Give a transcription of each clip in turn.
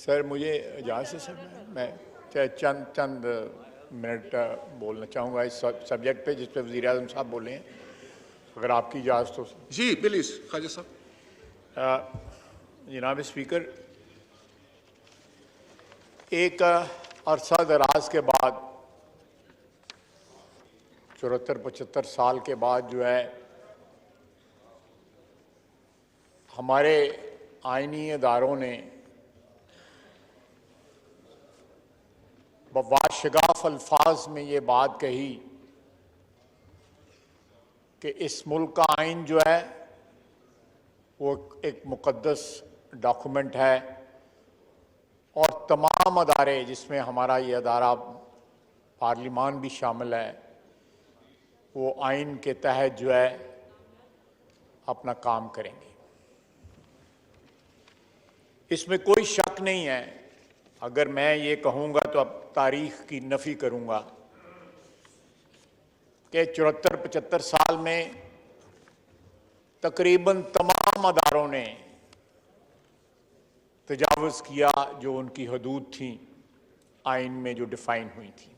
Sir मुझे इजाज़त है सर, मैं चंद मिनट बोलना चाहूँगा इस सब्जेक्ट पे जिस पे वज़ीर आज़म साहब बोले हैं, अगर आपकी इजाज़त हो। जी प्लीज़ ख्वाजा साहब। जनाब स्पीकर, एक अरसा दराज के बाद 74-75 साल के बाद जो है हमारे आइनी इदारों ने वाशगाफ अल्फाज में ये बात कही कि इस मुल्क का आइन जो है वो एक मुक़द्दस डॉक्यूमेंट है और तमाम अदारे जिसमें हमारा ये अदारा पार्लिमान भी शामिल है वो आइन के तहत जो है अपना काम करेंगे। इसमें कोई शक नहीं है, अगर मैं ये कहूँगा तो अब तारीख की नफ़ी करूँगा कि 74-75 साल में तकरीबन तमाम अदारों ने तजावुज़ किया जो उनकी हदूद थी आइन में जो डिफ़ाइन हुई थी।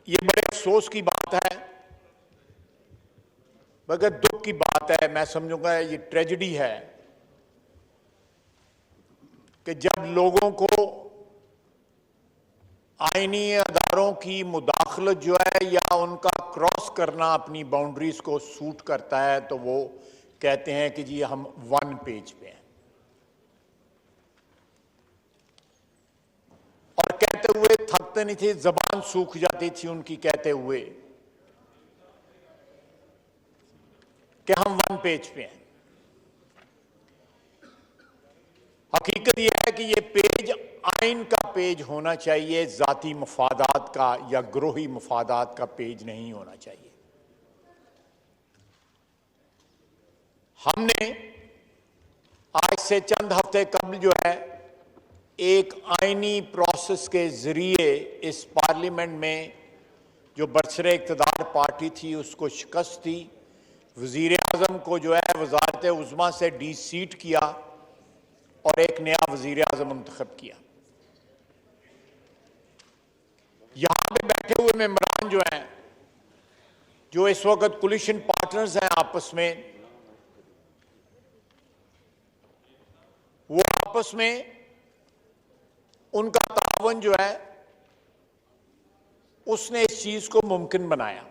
ये बड़े अफसोस की बात है, मगर दुख की बात है, मैं समझूंगा ये ट्रेजेडी है कि जब लोगों को आईनी अदारों की मुदाखलत जो है या उनका क्रॉस करना अपनी बाउंड्रीज को सूट करता है तो वो कहते हैं कि जी हम वन पेज पे हैं, और कहते हुए थकते नहीं थे, जबान सूख जाती थी उनकी कहते हुए कि हम वन पेज पे हैं। हकीकत यह है कि यह पेज आइन का पेज होना चाहिए, जाती मफादात का या ग्रोही मफादात का पेज नहीं होना चाहिए। हमने आज से चंद हफ्ते कबल जो है एक आइनी प्रोसेस के जरिए इस पार्लियामेंट में जो बरसरे इक़्तिदार पार्टी थी उसको शिकस्त दी, वज़ीर आज़म को जो है वज़ारत उज़्मा से डीसीट किया और एक नया वज़ीर आज़म मुंतखब किया। यहां पे बैठे हुए मेंबरान जो हैं, जो इस वक्त कोलिशन पार्टनर्स हैं आपस में, वो आपस में उनका तावन जो है उसने इस चीज को मुमकिन बनाया।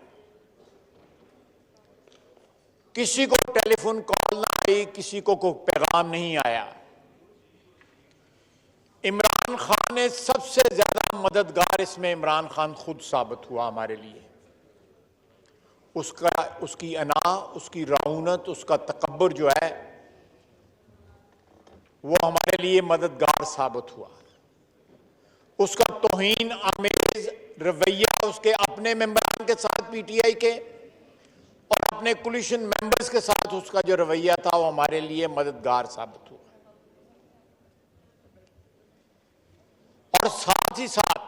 किसी को टेलीफोन कॉल ना आई, किसी को कोई पैगाम नहीं आया। इमरान खान ने सबसे ज्यादा मददगार इसमें इमरान खान खुद साबित हुआ हमारे लिए। उसकी अना, उसकी रऊनत, उसका तकब्बुर जो है वो हमारे लिए मददगार साबित हुआ। उसका तौहीन आमेज रवैया उसके अपने मेंबरान के साथ पीटीआई के और अपने कोलिशन मेंबर्स के साथ उसका जो रवैया था वो हमारे लिए मददगार साबित हुआ। और साथ ही साथ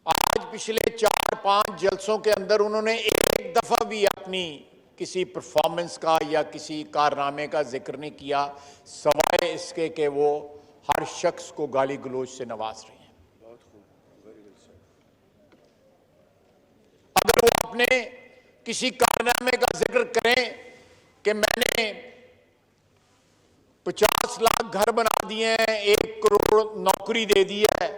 आज पिछले 4-5 जलसों के अंदर उन्होंने एक दफा भी अपनी किसी परफॉर्मेंस का या किसी कारनामे का जिक्र नहीं किया, सवाए इसके कि वो हर शख्स को गाली गलोच से नवाज रहे हैं। अगर वो अपने किसी कारनामे का जिक्र करें कि मैंने 50 लाख घर बना दिए हैं, 1 करोड़ नौकरी दे दी है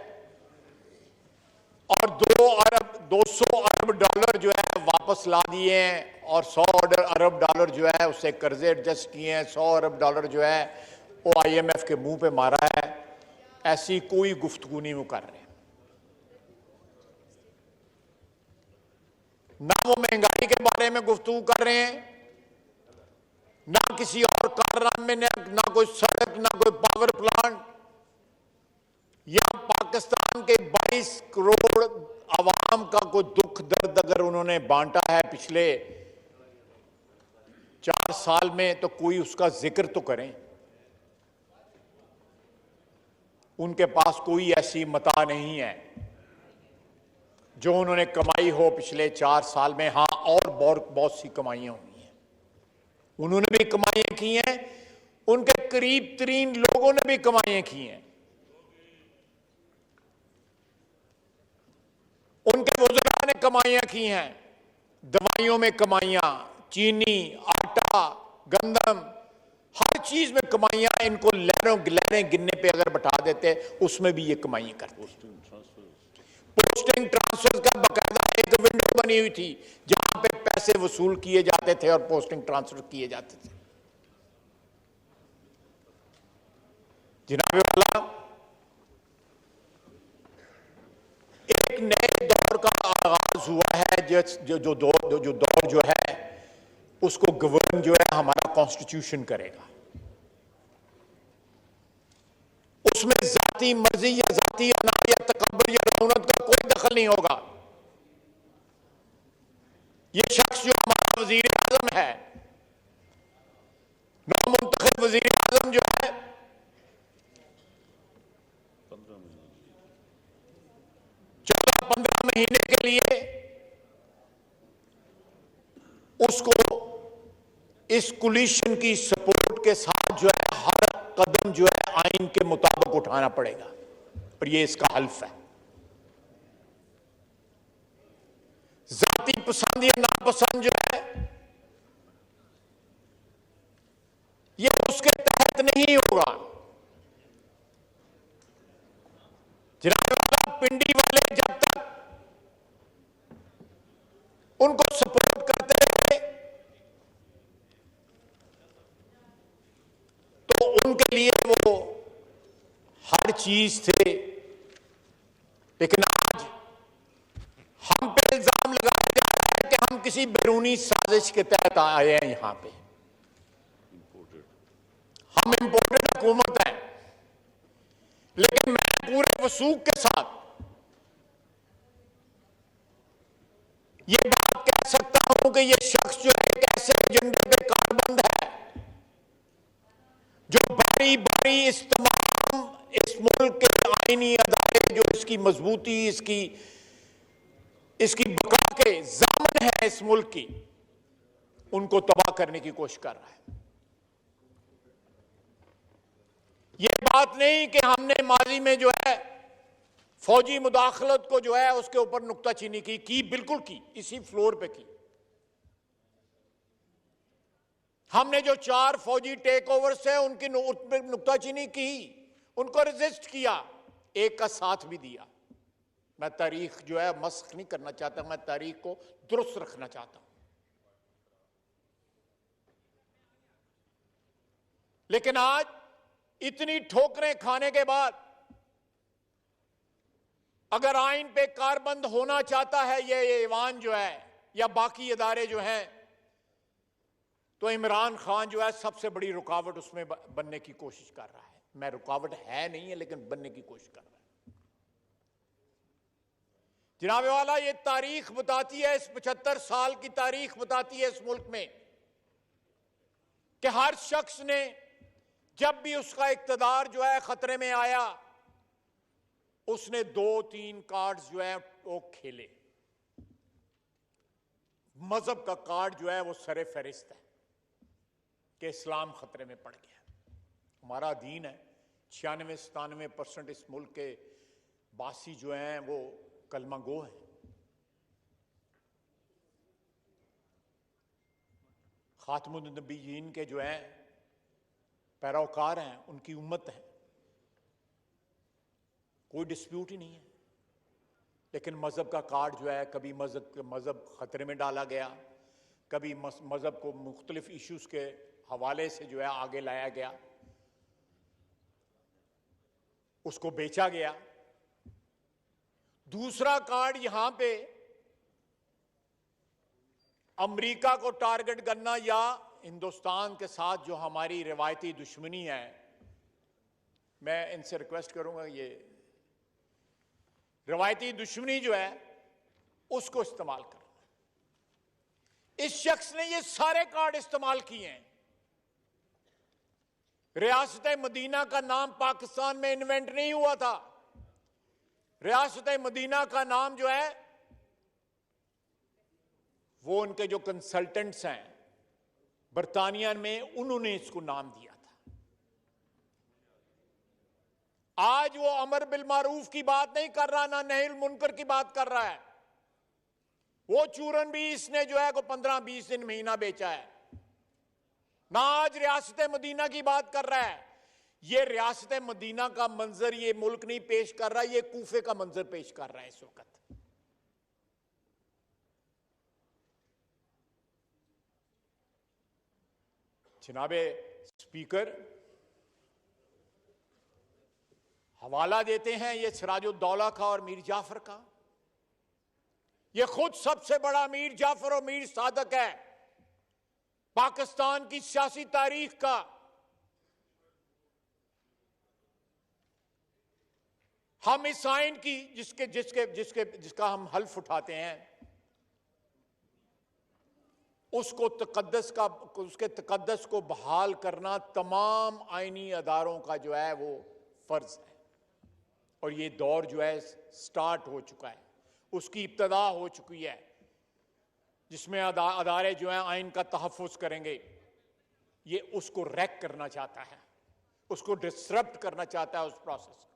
और 200 अरब डॉलर जो है वापस ला दिए हैं और 100 अरब डॉलर जो है उससे कर्जे एडजस्ट किए हैं, 100 अरब डॉलर जो है वो IMF के मुंह पे मारा है, ऐसी कोई गुफ्तगू नहीं वो कर रहे। ना वो महंगाई के बारे में गुफ्तगू कर रहे हैं, ना किसी और कारनामे में, ना कोई सड़क, ना कोई पावर प्लांट, या पाकिस्तान के 22 करोड़ अवाम का कोई दुख दर्द अगर उन्होंने बांटा है पिछले 4 साल में तो कोई उसका जिक्र तो करें। उनके पास कोई ऐसी मता नहीं है जो उन्होंने कमाई हो पिछले 4 साल में। हाँ, और बहुत सी कमाइयां हुई हैं। उन्होंने भी कमाइयां की हैं, उनके करीब तरीन लोगों ने भी कमाइयां की हैं, उनके बुजुर्गों ने कमाइयां की हैं, दवाइयों में कमाइयां, चीनी, आटा, गंदम, हर चीज में कमाइयां। इनको लहरें गिनने पे अगर बैठा देते उसमें भी ये कमाइयां करते। पोस्टिंग ट्रांसफर का बकायदा एक विंडो बनी हुई थी जहां पे पैसे वसूल किए जाते थे और पोस्टिंग ट्रांसफर किए जाते थे। जनाब वाला, एक नए दौर का आगाज हुआ है। जो दौर जो है उसको गवर्न जो है हमारा कॉन्स्टिट्यूशन करेगा। उसमें जाती मर्जी या जाती अनार या तकब्बुर या रऊनत का कोई दखल नहीं होगा। ये शख्स जो हमारा वजीर आजम है, नौमुंतखब वजीर आजम जो है, 14-15 महीने के लिए उसको इस कोलिशन की सपोर्ट के साथ जो है हर कदम जो है आइन के मुताबिक उठाना पड़ेगा और ये इसका हल्फ है। जाती पसंद या नापसंद जो है ये उसके तहत नहीं होगा। जनाब, पिंडी वाले जब तक उनको सपोर्ट करते रहे तो उनके लिए वो हर चीज थे, लेकिन आज हम पे इल्जाम लगाया जा रहा है कि हम किसी बैरूनी साजिश के तहत आए हैं। यहां पे हम इंपोर्टेड हुकूमत है, लेकिन मैं पूरे वसूख के साथ ये बात कह सकता हूं कि ये शख्स जो है एक ऐसे एजेंडे पे कारबंद है जो बारी बारी इस मुल्क के आईनी अदारे जो इसकी मजबूती, इसकी बका के ज़ामन है इस मुल्क की, उनको तबाह करने की कोशिश कर रहा है। ये बात नहीं कि हमने माजी में जो है फौजी मुदाखलत को जो है उसके ऊपर नुक्ताचीनी की, बिल्कुल की, इसी फ्लोर पे की। हमने जो 4 फौजी टेक ओवर्स है उनकी नुक्ताचीनी की, उनको रेजिस्ट किया, एक का साथ भी दिया। मैं तारीख जो है मस्ख नहीं करना चाहता, मैं तारीख को दुरुस्त रखना चाहता हूं। लेकिन आज इतनी ठोकरें खाने के बाद अगर आइन पे कारबंद होना चाहता है ये ऐवान जो है या बाकी इदारे जो हैं, तो इमरान खान जो है सबसे बड़ी रुकावट उसमें बनने की कोशिश कर रहा है। मैं रुकावट है नहीं है, लेकिन बनने की कोशिश कर रहा है। जनाब वाला, ये तारीख बताती है, इस 75 साल की तारीख बताती है इस मुल्क में कि हर शख्स ने जब भी उसका इक्तदार जो है खतरे में आया, उसने 2-3 कार्ड्स जो है वो खेले। मजहब का कार्ड जो है वो सरे फहरिस्त है कि इस्लाम खतरे में पड़ गया। हमारा दीन है, 96-97% इस मुल्क के बासी जो हैं वो कलमा गो हैं। खातमुन नबीयीन के जो हैं पैरोकार हैं, उनकी उम्मत है, कोई डिस्प्यूट ही नहीं है। लेकिन मजहब का कार्ड जो है, कभी मजहब खतरे में डाला गया, कभी मजहब को मुख्तलिफ इश्यूज के हवाले से जो है आगे लाया गया, उसको बेचा गया। दूसरा कार्ड यहां पे अमेरिका को टारगेट करना या हिंदुस्तान के साथ जो हमारी रिवायती दुश्मनी है, मैं इनसे रिक्वेस्ट करूंगा ये रिवायती दुश्मनी जो है उसको इस्तेमाल करना। इस शख्स ने ये सारे कार्ड इस्तेमाल किए हैं। रियासत मदीना का नाम पाकिस्तान में इन्वेंट नहीं हुआ था। रियासत मदीना का नाम जो है वो उनके जो कंसल्टेंट्स हैं बर्तानिया में उन्होंने इसको नाम दिया था। आज वो अमर बिल मारूफ की बात नहीं कर रहा, ना नहील मुनकर की बात कर रहा है। वो चूरन भी इसने जो है को 15-20 दिन महीना बेचा है ना। आज रियासत मदीना की बात कर रहा है। ये रियासत मदीना का मंजर ये मुल्क नहीं पेश कर रहा, ये कूफे का मंजर पेश कर रहा है इस वक्त। जनाबे स्पीकर, हवाला देते हैं ये सिराजुद्दौला का और मीर जाफर का। ये खुद सबसे बड़ा मीर जाफर और मीर सादक है पाकिस्तान की सियासी तारीख का। हम इस आइन की जिसका हम हल्फ उठाते हैं, उसके तकद्दस को बहाल करना तमाम आईनी अदारों का जो है वो फर्ज है। और ये दौर जो है स्टार्ट हो चुका है, उसकी इब्तदा हो चुकी है, जिसमें अदारे जो हैं आइन का तहफ़्फ़ुज़ करेंगे। ये उसको रैक करना चाहता है, उसको डिसरप्ट करना चाहता है उस प्रोसेस को।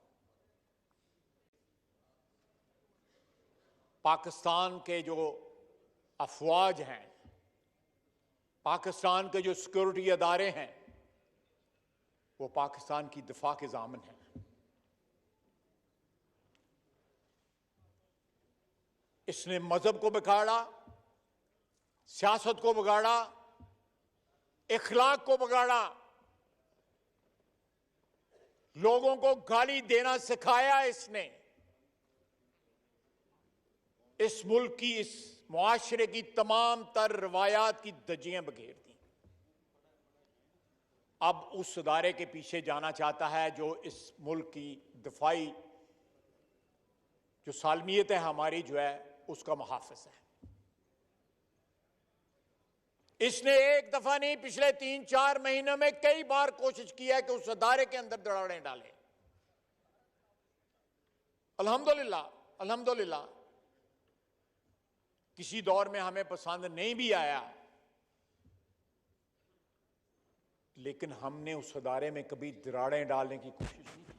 पाकिस्तान के जो अफवाज हैं, पाकिस्तान के जो सिक्योरिटी अदारे हैं, वो पाकिस्तान की दिफा के ज़ामिन हैं। इसने मजहब को बिगाड़ा, सियासत को बिगाड़ा, इखलाक को बिगाड़ा, लोगों को गाली देना सिखाया। इसने इस मुल्क की, इस मुआशरे की तमाम तर रवायात की धज्जियां बखेर दी। अब उस अदारे के पीछे जाना चाहता है जो इस मुल्क की दिफाई जो सालमियत है हमारी जो है उसका मुहाफ़िज़ है। इसने एक दफा नहीं, पिछले 3-4 महीनों में कई बार कोशिश की है कि उस अदारे के अंदर दरारें डालें। अल्हम्दुलिल्लाह किसी दौर में हमें पसंद नहीं भी आया, लेकिन हमने उस अदारे में कभी दरारें डालने की कोशिश नहीं की।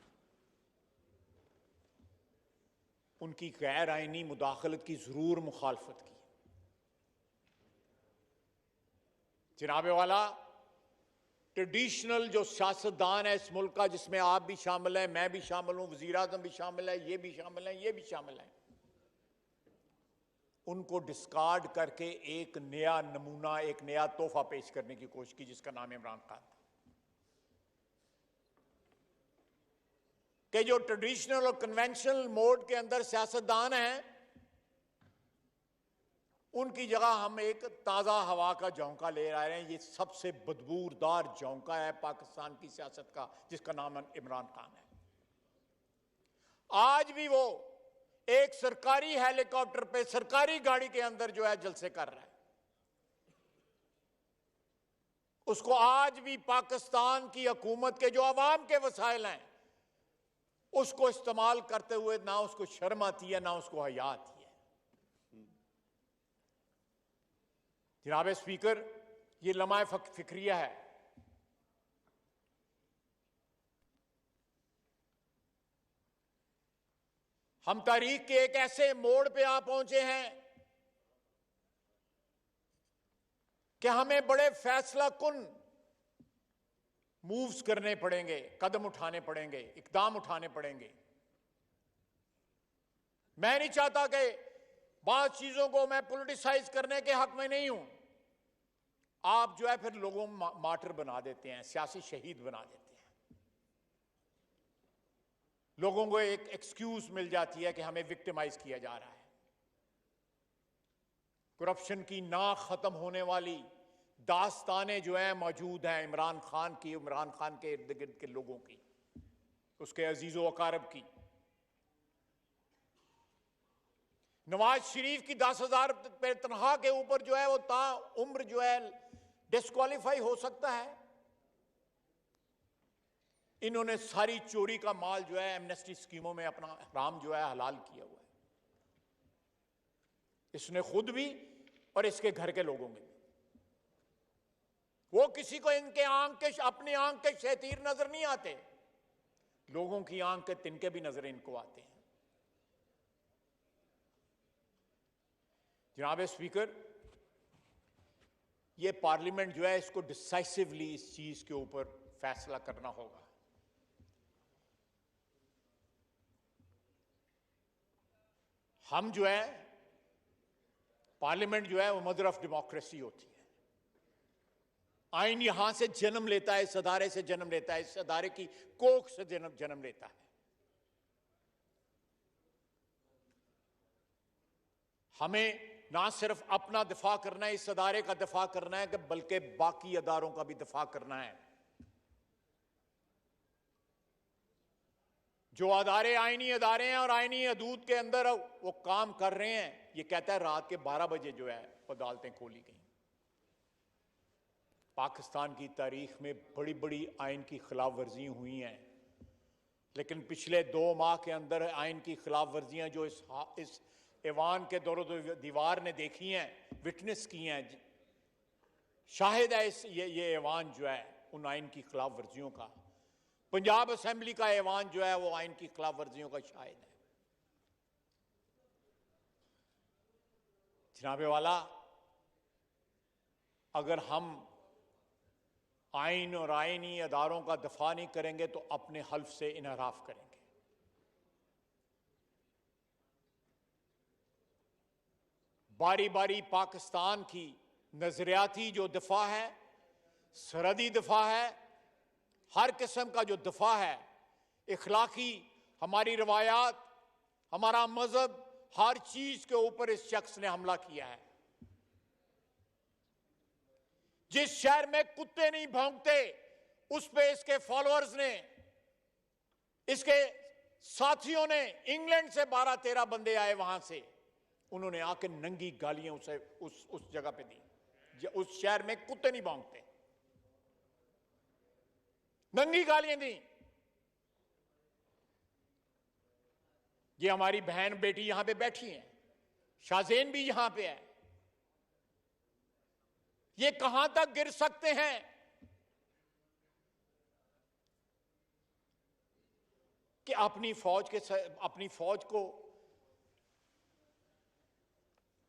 उनकी गैर आईनी मुदाखलत की जरूर मुखालफत की। जनाबे वाला, ट्रेडिशनल जो सियासतदान है इस मुल्क का, जिसमें आप भी शामिल हैं, मैं भी शामिल हूं, वजीर आज़म भी शामिल है, ये भी शामिल है, ये भी शामिल है, उनको डिस्कार्ड करके एक नया नमूना, एक नया तोहफा पेश करने की कोशिश की, जिसका नाम इमरान खान था। कि जो ट्रेडिशनल और कन्वेंशनल मोड के अंदर सियासतदान हैं, उनकी जगह हम एक ताज़ा हवा का झोंका ले आ रहे हैं। ये सबसे बदबूदार झोंका है पाकिस्तान की सियासत का, जिसका नाम इमरान खान है। आज भी वो एक सरकारी हेलीकॉप्टर पे, सरकारी गाड़ी के अंदर जो है जलसे कर रहा है। उसको आज भी पाकिस्तान की हुकूमत के जो अवाम के वसाइल हैं, उसको इस्तेमाल करते हुए ना उसको शर्म आती है, ना उसको हया आती है। जनाब स्पीकर, ये लम्हा फिक्रिया है। हम तारीख के एक ऐसे मोड़ पे आ पहुंचे हैं कि हमें बड़े फैसला कुन मूव्स करने पड़ेंगे, कदम उठाने पड़ेंगे, इकदाम उठाने पड़ेंगे। मैं नहीं चाहता कि बाद चीजों को मैं पॉलिटिसाइज करने के हक में नहीं हूं। आप जो है फिर लोगों को मार्टर बना देते हैं, सियासी शहीद बना देते हैं। लोगों को एक एक्सक्यूज मिल जाती है कि हमें विक्टिमाइज किया जा रहा है। करप्शन की ना खत्म होने वाली दास्तानें जो है मौजूद हैं इमरान खान की, इमरान खान के इर्द गिर्द के लोगों की, उसके अजीजो अकारब की। नवाज शरीफ की 10,000 रुपये तनख्वाह के ऊपर जो है वो ता उम्र जो है डिस्क्वालीफाई हो सकता है। इन्होंने सारी चोरी का माल जो है एमनेस्टी स्कीमों में अपना हराम जो है हलाल किया हुआ है, इसने खुद भी और इसके घर के लोगों में भी। वो किसी को इनके आंख के अपनी आंख के शैतीर नजर नहीं आते, लोगों की आंख के तिनके भी नजर इनको आते हैं। जनाब स्पीकर, ये पार्लियामेंट जो है इसको डिसाइसिवली इस चीज के ऊपर फैसला करना होगा। हम जो है पार्लियामेंट जो है वो मदर ऑफ डेमोक्रेसी होती है। आइन यहां से जन्म लेता है, इस अदारे से जन्म लेता है, इस अदारे की कोख से जन्म लेता है। हमें ना सिर्फ अपना दिफा करना है, इस अदारे का दिफा करना है, कि बल्कि बाकी अदारों का भी दिफा करना है। जो अदारे आईनी अदारे हैं और आईनी हदूद के अंदर वो काम कर रहे हैं, ये कहता है रात के 12 बजे जो है अदालतें खोली गई। पाकिस्तान की तारीख में बड़ी बड़ी आइन की खिलाफ वर्जियां हुई हैं, लेकिन पिछले 2 माह के अंदर आइन की खिलाफ वर्जियां जो इस ऐवान के दौर दीवार ने देखी हैं, विटनेस की हैं, शाहिद है ये ऐवान जो है उन आइन की खिलाफ वर्जियों का। पंजाब असेंबली का ऐवान जो है वो आइन की खिलाफ वर्जियों का शाहिद है। जनाबे वाला, अगर हम आइन और आइनी अदारों का दफा नहीं करेंगे तो अपने हल्फ से इनहराफ करेंगे। बारी बारी पाकिस्तान की नजरियाती जो दफा है, सरहदी दफा है, हर किस्म का जो दफा है, इखलाकी, हमारी रवायात, हमारा मजहब, हर चीज के ऊपर इस शख्स ने हमला किया है। जिस शहर में कुत्ते नहीं भौंकते उस पे इसके फॉलोअर्स ने, इसके साथियों ने, इंग्लैंड से 12-13 बंदे आए, वहां से उन्होंने आके नंगी गालियां उसे उस जगह पे दी। उस शहर में कुत्ते नहीं भौंकते, नंगी गालियां दी। ये हमारी बहन बेटी यहां पे बैठी हैं, शाहजेन भी यहां पे है। ये कहां तक गिर सकते हैं? कि अपनी फौज को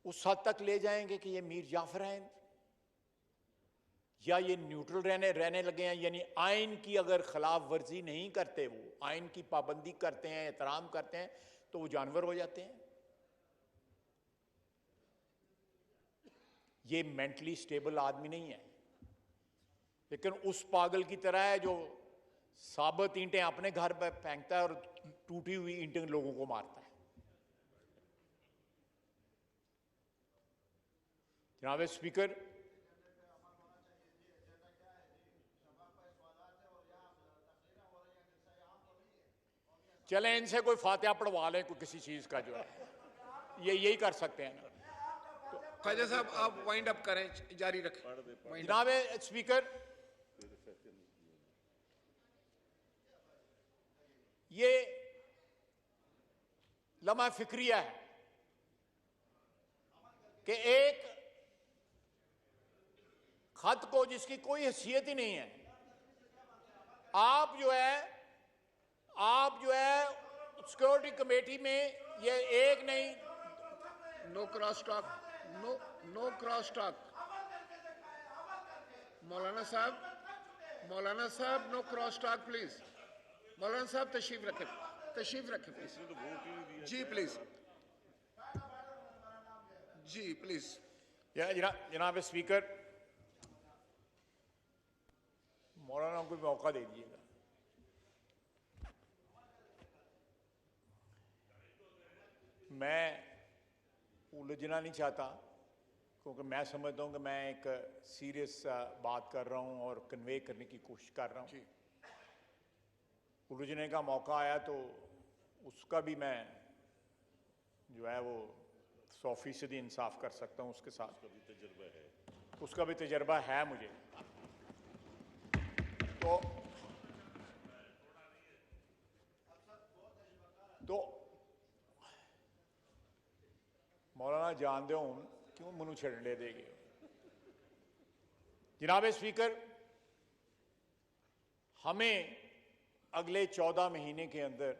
उस हद तक ले जाएंगे कि ये मीर जाफर हैं, या ये न्यूट्रल रहने लगे हैं। यानी आइन की अगर खिलाफ वर्जी नहीं करते, वो आइन की पाबंदी करते हैं, एहतराम करते हैं, तो वो जानवर हो जाते हैं। ये मेंटली स्टेबल आदमी नहीं है, लेकिन उस पागल की तरह है जो साबुत ईंटें अपने घर पर फेंकता है और टूटी हुई ईंटें लोगों को मारता है। जनाब स्पीकर, चलें इनसे कोई फातिहा पढ़वा लें, कोई किसी चीज का जो है, ये यही कर सकते हैं ना। ख्वाजा साहब आप वाइंड अप करें, जारी रखें। जनाब स्पीकर, ये लम्हा फिक्रिया है कि एक खत को, जिसकी कोई हैसियत ही नहीं है, आप जो है सिक्योरिटी कमेटी में, ये एक नहीं, no cross talk, no cross talk. मौलाना साहब नो क्रॉस टॉक प्लीज। मौलाना साहब तशरीफ रखें प्लीज। जी प्लीज, जी प्लीज। जनाब स्पीकर, मौलाना को मौका दे दीजिएगा। मैं उलझना नहीं चाहता, क्योंकि मैं समझता हूं कि मैं एक सीरियस बात कर रहा हूं और कन्वे करने की कोशिश कर रहा हूं। उलझने का मौका आया तो उसका भी मैं जो है वो 100% इंसाफ कर सकता हूं उसके साथ। उसका भी तजर्बा है मुझे। तो मौलाना जान दे हूं क्यों मनु छड़ने देगे। जनाब स्पीकर, हमें अगले 14 महीने के अंदर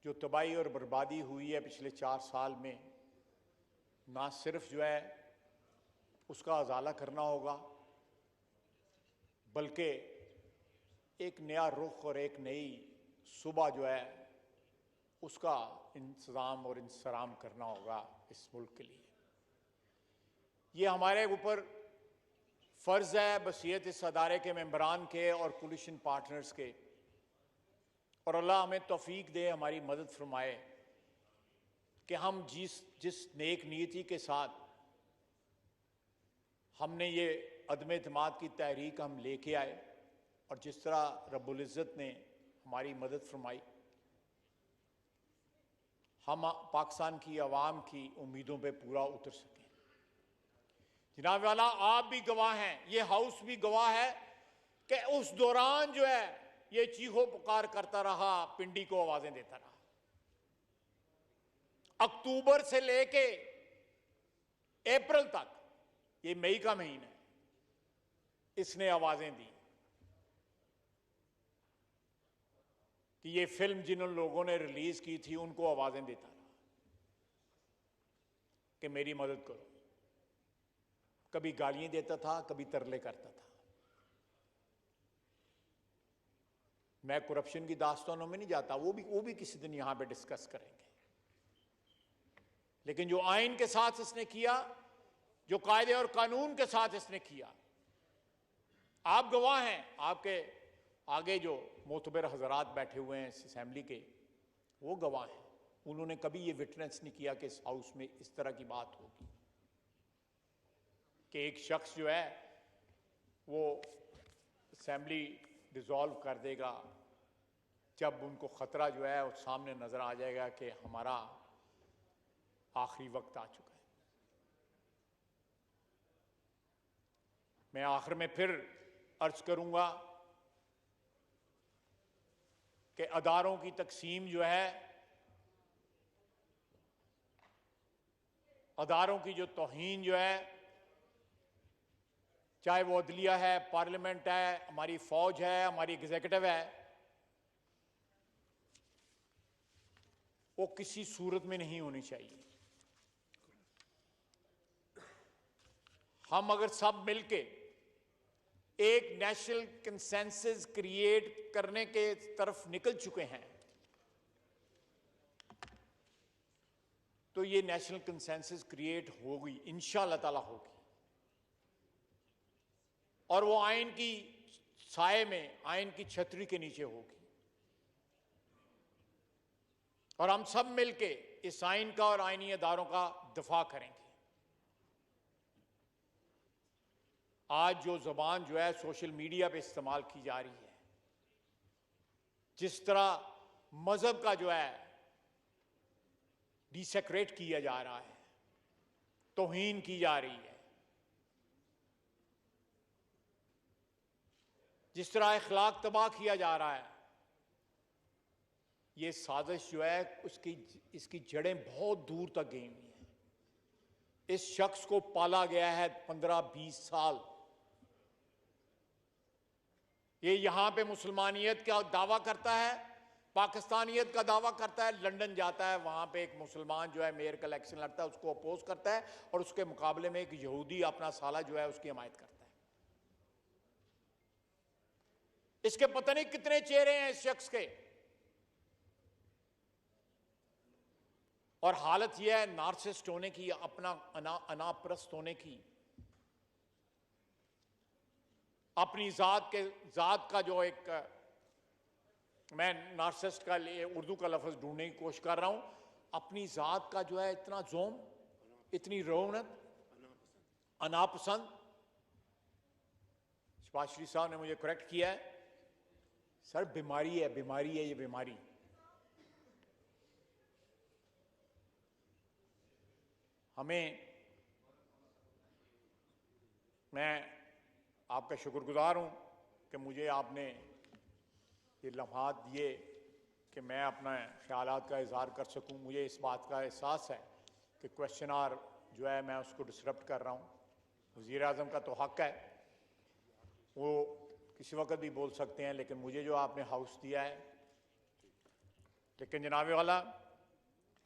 जो तबाही और बर्बादी हुई है पिछले 4 साल में, ना सिर्फ जो है उसका अजाला करना होगा, बल्कि एक नया रुख और एक नई सुबह जो है उसका इंतज़ाम और इंसराम करना होगा इस मुल्क के लिए। ये हमारे ऊपर फ़र्ज़ है बसीयत इस अदारे के मेंबरान के और कोलिशन पार्टनर्स के, और अल्लाह हमें तौफीक दे, हमारी मदद फरमाए कि हम जिस नेक नीयती के साथ हमने ये अदम एतमाद की तहरीक हम लेके आए और जिस तरह रब्बुल इज़्ज़त ने हमारी मदद फरमाई, हम पाकिस्तान की आवाम की उम्मीदों पे पूरा उतर सकें। जनाब वाला, आप भी गवाह हैं, ये हाउस भी गवाह है कि उस दौरान जो है ये चीखो पुकार करता रहा, पिंडी को आवाजें देता रहा। अक्टूबर से लेके अप्रैल तक, ये मई का महीना है, इसने आवाजें दी कि ये फिल्म जिन लोगों ने रिलीज की थी उनको आवाजें देता रहा कि मेरी मदद करो। कभी गालियां देता था, कभी तरले करता था। मैं करप्शन की दास्तानों में नहीं जाता, वो भी किसी दिन यहां पे डिस्कस करेंगे। लेकिन जो आइन के साथ इसने किया, जो कायदे और कानून के साथ इसने किया, आप गवाह हैं। आपके आगे जो मोतबर हजरात बैठे हुए हैं इस असेंबली के, वो गवाह हैं। उन्होंने कभी ये विटनेस नहीं किया कि इस हाउस में इस तरह की बात होगी कि एक शख्स जो है वो असेंबली डिसॉल्व कर देगा जब उनको खतरा जो है उस सामने नजर आ जाएगा कि हमारा आखिरी वक्त आ चुका है। मैं आखिर में फिर अर्ज करूंगा कि अदारों की तकसीम जो है, अदारों की जो तौहीन जो है, चाहे वो अदलिया है, पार्लियामेंट है, हमारी फौज है, हमारी एग्जीक्यूटिव है, वो किसी सूरत में नहीं होनी चाहिए। हम अगर सब मिलके एक नेशनल कंसेंसस क्रिएट करने के तरफ निकल चुके हैं, तो ये नेशनल कंसेंसस क्रिएट होगी, इंशाअल्लाह ताला होगी, और वो आइन की साए में, आइन की छतरी के नीचे होगी, और हम सब मिलके इस आइन का और आइनी अदारों का दफा करेंगे। आज जो जबान जो है सोशल मीडिया पे इस्तेमाल की जा रही है, जिस तरह मजहब का जो है डिसेक्रेट किया जा रहा है, तौहीन की जा रही है, जिस तरह अखलाक तबाह किया जा रहा है, ये साजिश जो है इसकी जड़ें बहुत दूर तक गई हुई हैं। इस शख्स को पाला गया है 15-20 साल। ये यहां पे मुसलमानियत का दावा करता है, पाकिस्तानियत का दावा करता है, लंदन जाता है, वहां पे एक मुसलमान जो है मेयर का इलेक्शन लड़ता है, उसको अपोज करता है, और उसके मुकाबले में एक यहूदी अपना साला जो है उसकी हिमायत करता है। इसके पता नहीं कितने चेहरे हैं इस शख्स के, और हालत यह है नार्सिसिस्ट होने की, अपना अनाप्रस्त होने की, अपनी जात का जो एक, मैं नार्सिसिस्ट का लिए उर्दू का लफ्ज ढूंढने की कोशिश कर रहा हूं, अपनी जात का जो है इतना जोम, इतनी रौनक, अनापसंद। शहबाज शरीफ साहब ने मुझे करेक्ट किया है, सर बीमारी है, बीमारी है ये बीमारी। मैं आपका शुक्रगुजार हूं कि मुझे आपने ये लम्हात दिए कि मैं अपना ख्यालात का इजहार कर सकूं। मुझे इस बात का एहसास है कि क्वेश्चन आवर जो है मैं उसको डिसरप्ट कर रहा हूं, वज़ीर आज़म का तो हक है, वो किसी वक्त भी बोल सकते हैं, लेकिन मुझे जो आपने हाउस दिया है, लेकिन जनाब वाला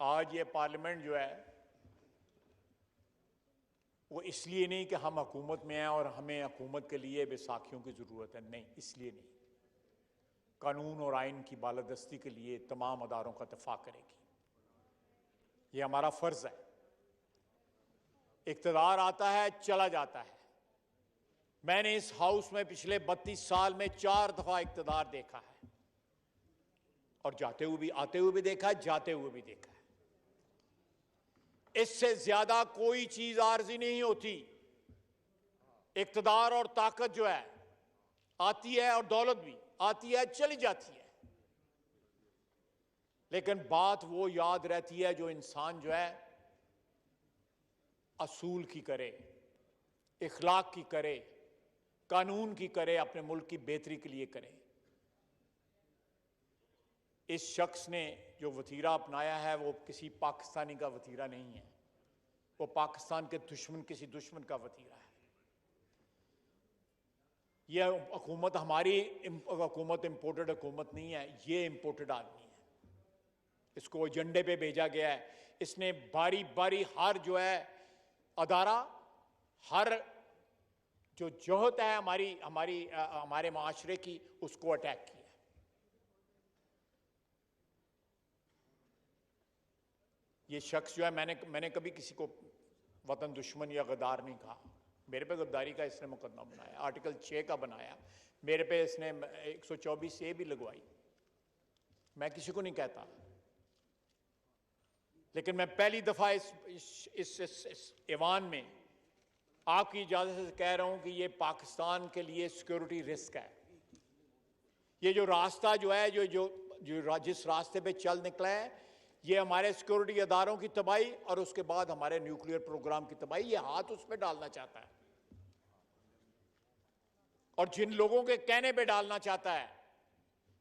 आज ये पार्लियामेंट जो है वो इसलिए नहीं कि हम हुकूमत में हैं और हमें हुकूमत के लिए बैसाखियों की ज़रूरत है, नहीं, इसलिए नहीं। कानून और आइन की बालादस्ती के लिए तमाम अदारों का इत्तेफाक करेगी, ये हमारा फ़र्ज़ है। इक़्तिदार आता है, चला जाता है। मैंने इस हाउस में पिछले 32 साल में 4 दफ़ा इक़्तिदार देखा है, और जाते हुए भी, आते हुए भी देखा है, जाते हुए भी देखा है। इससे ज्यादा कोई चीज आर्जी नहीं होती। इक़्तिदार और ताकत जो है आती है, और दौलत भी आती है, चली जाती है, लेकिन बात वो याद रहती है जो इंसान जो है असूल की करे, इखलाक की करे, कानून की करे, अपने मुल्क की बेहतरी के लिए करे। इस शख्स ने जो वतीरा अपनाया है वो किसी पाकिस्तानी का वतीरा नहीं है, वो पाकिस्तान के दुश्मन, किसी दुश्मन का वतीरा है। यह हुकूमत हमारी हुकूमत इंपोर्टेड हुकूमत नहीं है, ये इंपोर्टेड आदमी है। इसको एजेंडे पे भेजा गया है। इसने बारी बारी हर जो है अदारा, हर जो जोहत है हमारे माशरे की, उसको अटैक किया। ये शख्स जो है, मैंने कभी किसी को वतन दुश्मन या गद्दार नहीं कहा। मेरे पे गद्दारी का इसने मुकदमा बनाया, आर्टिकल 6 का बनाया, मेरे पे इसने 124A भी लगवाई। मैं किसी को नहीं कहता, लेकिन मैं पहली दफा इस ऐवान में आपकी इजाजत से कह रहा हूं कि ये पाकिस्तान के लिए सिक्योरिटी रिस्क है। ये जो रास्ता जो है, जिस रास्ते पे चल निकला है, ये हमारे सिक्योरिटी अदारों की तबाही और उसके बाद हमारे न्यूक्लियर प्रोग्राम की तबाही, ये हाथ उस पर डालना चाहता है, और जिन लोगों के कहने पे डालना चाहता है,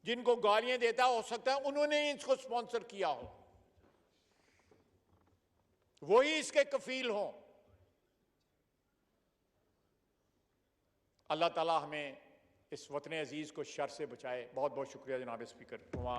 जिनको गालियां देता है, हो सकता है उन्होंने ही इसको स्पॉन्सर किया हो, वही इसके कफील हों। अल्लाह ताला हमें इस वतन अजीज को शर से बचाए। बहुत बहुत शुक्रिया जनाब स्पीकर।